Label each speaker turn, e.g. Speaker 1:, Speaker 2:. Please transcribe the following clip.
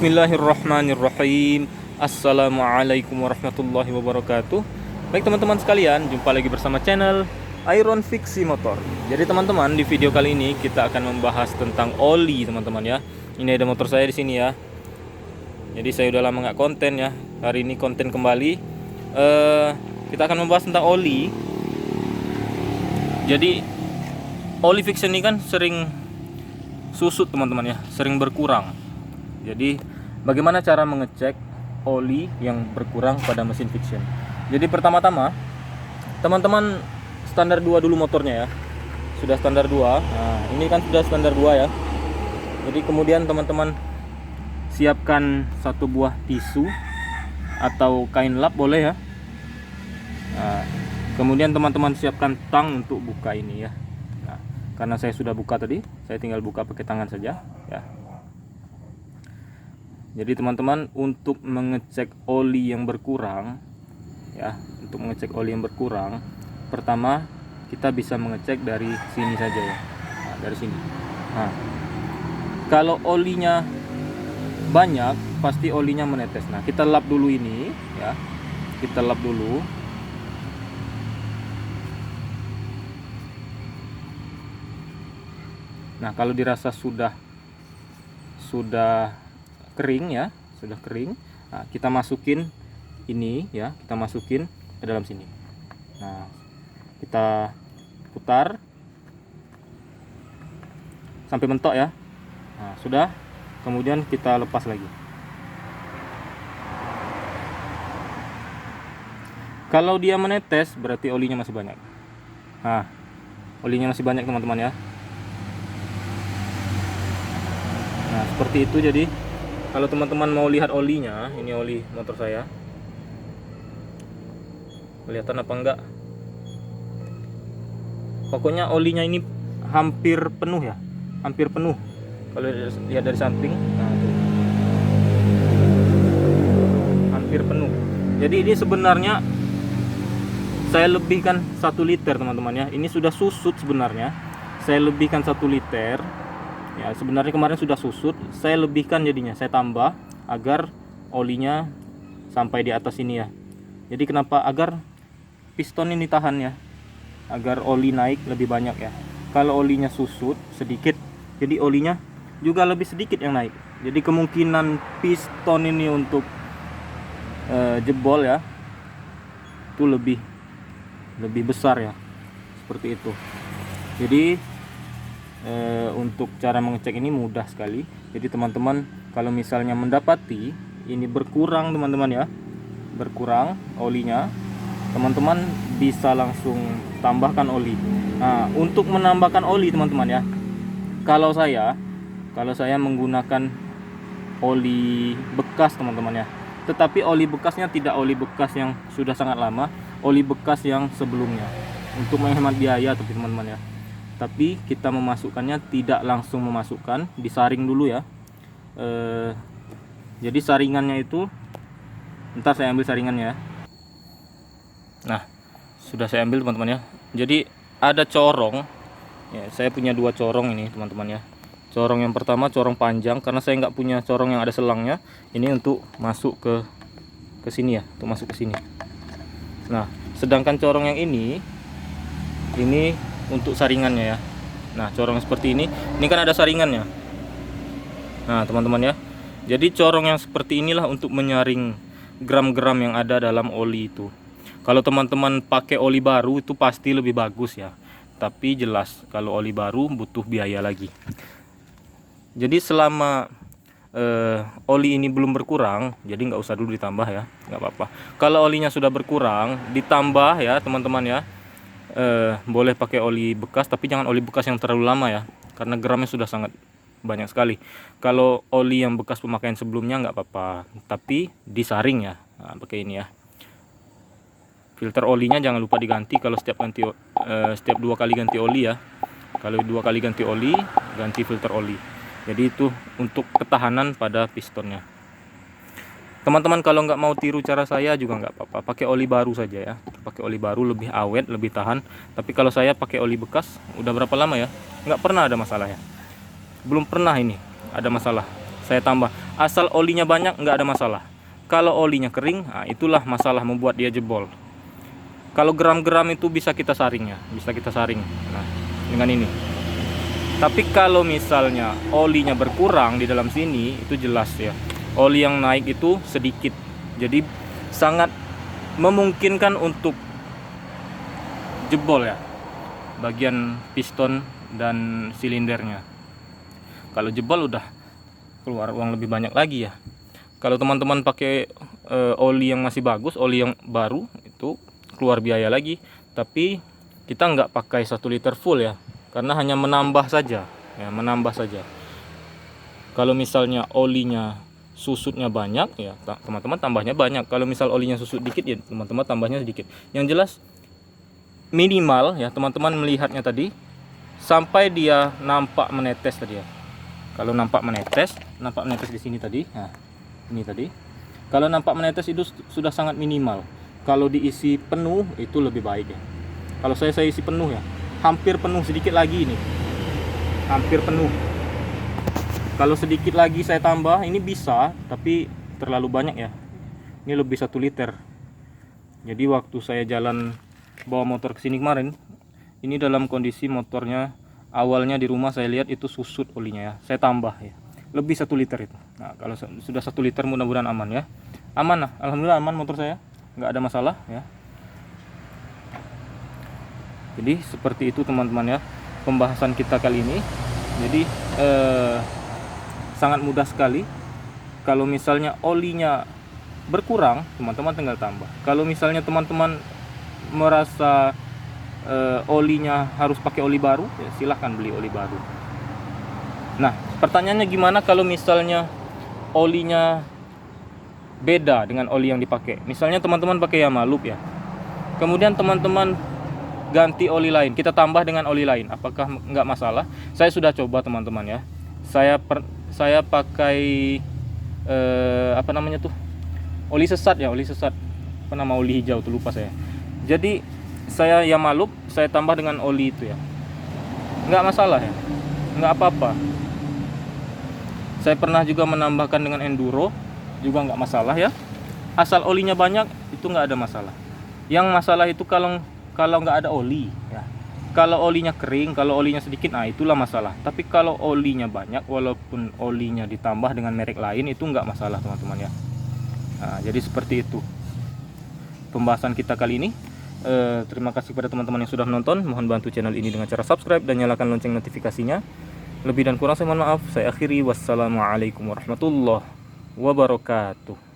Speaker 1: Bismillahirrahmanirrahim. Assalamualaikum warahmatullahi wabarakatuh. Baik teman-teman sekalian, jumpa lagi bersama channel Iron Fiksi Motor. Jadi teman-teman, di video kali ini kita akan membahas tentang oli teman-teman ya. Ini ada motor saya di sini ya. Jadi saya udah lama nggak konten ya. Hari ini konten kembali. Kita akan membahas tentang oli. Jadi oli fiction ini kan sering susut teman-teman ya, sering berkurang. Jadi bagaimana cara mengecek oli yang berkurang pada mesin fiction? Jadi pertama-tama teman-teman standar 2 dulu motornya ya. Sudah standar 2. Nah, ini kan sudah standar 2 ya. Jadi kemudian teman-teman siapkan satu buah tisu atau kain lap boleh ya. Nah, kemudian teman-teman siapkan tang untuk buka ini ya. Nah, karena saya sudah buka tadi, saya tinggal buka pakai tangan saja ya. Jadi teman-teman, untuk mengecek oli yang berkurang ya, untuk mengecek oli yang berkurang, pertama kita bisa mengecek dari sini saja ya. Nah, dari sini. Nah, kalau olinya banyak, pasti olinya menetes. Nah, kita lap dulu ini ya. Kita lap dulu. Nah, kalau dirasa sudah kering ya, sudah kering. Nah, kita masukin ini ya, kita masukin ke dalam sini. Nah, kita putar sampai mentok ya. Nah, sudah. Kemudian kita lepas lagi. Kalau dia menetes, berarti olinya masih banyak. Nah, olinya masih banyak teman-teman ya. Nah, seperti itu. Jadi kalau teman-teman mau lihat olinya, ini oli motor saya. Kelihatan apa enggak? Pokoknya olinya ini hampir penuh ya. Hampir penuh. Kalau lihat dari samping, nah tuh. Hampir penuh. Jadi ini sebenarnya saya lebihkan 1 liter teman-teman ya. Ini sudah susut sebenarnya. Saya lebihkan 1 liter. Ya, sebenarnya kemarin sudah susut, saya lebihkan jadinya, saya tambah agar olinya sampai di atas ini ya. Jadi kenapa? Agar piston ini tahan ya, agar oli naik lebih banyak ya. Kalau olinya susut sedikit, jadi olinya juga lebih sedikit yang naik. Jadi kemungkinan piston ini untuk jebol ya, itu lebih besar ya, seperti itu. Jadi untuk cara mengecek ini mudah sekali. Jadi teman-teman kalau misalnya mendapati ini berkurang teman-teman ya, berkurang olinya, teman-teman bisa langsung tambahkan oli. Nah, untuk menambahkan oli teman-teman ya, kalau saya menggunakan oli bekas teman-teman ya. Tetapi oli bekasnya tidak oli bekas yang sudah sangat lama, oli bekas yang sebelumnya, untuk menghemat biaya tapi teman-teman ya. Tapi kita memasukkannya tidak langsung memasukkan, disaring dulu ya. Jadi saringannya itu, ntar saya ambil saringannya ya. Nah, sudah saya ambil teman-teman ya. Jadi ada corong ya, saya punya 2 corong ini teman-teman ya. Corong yang pertama corong panjang, karena saya nggak punya corong yang ada selangnya. Ini untuk masuk ke sini ya, untuk masuk ke sini. Nah, sedangkan corong yang ini untuk saringannya ya. Nah, corong seperti ini kan ada saringannya. Nah teman-teman ya, jadi corong yang seperti inilah untuk menyaring gram-gram yang ada dalam oli itu. Kalau teman-teman pakai oli baru itu pasti lebih bagus ya, tapi jelas kalau oli baru butuh biaya lagi. Jadi selama oli ini belum berkurang, jadi nggak usah dulu ditambah ya, nggak apa-apa. Kalau olinya sudah berkurang, ditambah ya teman-teman ya. Boleh pakai oli bekas, tapi jangan oli bekas yang terlalu lama ya, karena gramnya sudah sangat banyak sekali. Kalau oli yang bekas pemakaian sebelumnya nggak apa-apa, tapi disaring ya. Nah, pakai ini ya. Filter olinya jangan lupa diganti kalau setiap 2 kali ganti oli ya. Kalau 2 kali ganti oli, ganti filter oli. Jadi itu untuk ketahanan pada pistonnya. Teman-teman kalau nggak mau tiru cara saya juga nggak apa-apa, pakai oli baru saja ya. Pakai oli baru lebih awet, lebih tahan. Tapi kalau saya pakai oli bekas, udah berapa lama ya, nggak pernah ada masalah ya. Belum pernah ini ada masalah. Saya tambah, Asal olinya banyak nggak ada masalah. Kalau olinya kering, nah itulah masalah membuat dia jebol. Kalau geram-geram itu bisa kita saring ya, bisa kita saring. Nah, dengan ini. Tapi kalau misalnya olinya berkurang di dalam sini, itu jelas ya. Oli yang naik itu sedikit. Jadi sangat memungkinkan untuk jebol ya, bagian piston dan silindernya. Kalau jebol udah keluar uang lebih banyak lagi ya. Kalau teman-teman pakai oli yang masih bagus, oli yang baru, itu keluar biaya lagi. Tapi kita nggak pakai 1 liter full ya, karena hanya menambah saja ya, menambah saja. Kalau misalnya olinya susutnya banyak ya, teman-teman tambahnya banyak. Kalau misal olinya susut dikit ya, teman-teman tambahnya sedikit. Yang jelas minimal ya, teman-teman melihatnya tadi sampai dia nampak menetes tadi ya. Kalau nampak menetes di sini tadi. Nah, ini tadi. Kalau nampak menetes itu sudah sangat minimal. Kalau diisi penuh itu lebih baik ya. Kalau saya isi penuh ya, hampir penuh, sedikit lagi ini. Hampir penuh. Kalau sedikit lagi saya tambah, ini bisa, tapi terlalu banyak ya. Ini lebih 1 liter. Jadi waktu saya jalan bawa motor ke sini kemarin, ini dalam kondisi motornya awalnya di rumah saya lihat itu susut olinya ya. Saya tambah ya. Lebih 1 liter itu. Nah, kalau sudah 1 liter mudah-mudahan aman ya. Aman lah, alhamdulillah aman motor saya. Nggak ada masalah ya. Jadi seperti itu teman-teman ya pembahasan kita kali ini. Jadi sangat mudah sekali. Kalau misalnya olinya berkurang, teman-teman tinggal tambah. Kalau misalnya teman-teman merasa olinya harus pakai oli baru, ya silahkan beli oli baru. Nah, pertanyaannya gimana kalau misalnya olinya beda dengan oli yang dipakai? Misalnya teman-teman pakai Yamalup ya, kemudian teman-teman ganti oli lain, kita tambah dengan oli lain, apakah nggak masalah? Saya sudah coba teman-teman ya. Saya pakai apa namanya tuh, oli sesat ya, oli sesat. Apa nama oli hijau tuh lupa saya. Jadi saya Yamalup, saya tambah dengan oli itu ya, nggak masalah ya, nggak apa-apa. Saya pernah juga menambahkan dengan Enduro, juga nggak masalah ya. Asal olinya banyak itu nggak ada masalah. Yang masalah itu kalau nggak ada oli ya. Kalau olinya kering, kalau olinya sedikit, nah itulah masalah. Tapi kalau olinya banyak, walaupun olinya ditambah dengan merek lain, itu nggak masalah teman-teman ya. Nah, jadi seperti itu pembahasan kita kali ini. Terima kasih kepada teman-teman yang sudah menonton. Mohon bantu channel ini dengan cara subscribe dan nyalakan lonceng notifikasinya. Lebih dan kurang saya mohon maaf. Saya akhiri. Wassalamualaikum warahmatullahi wabarakatuh.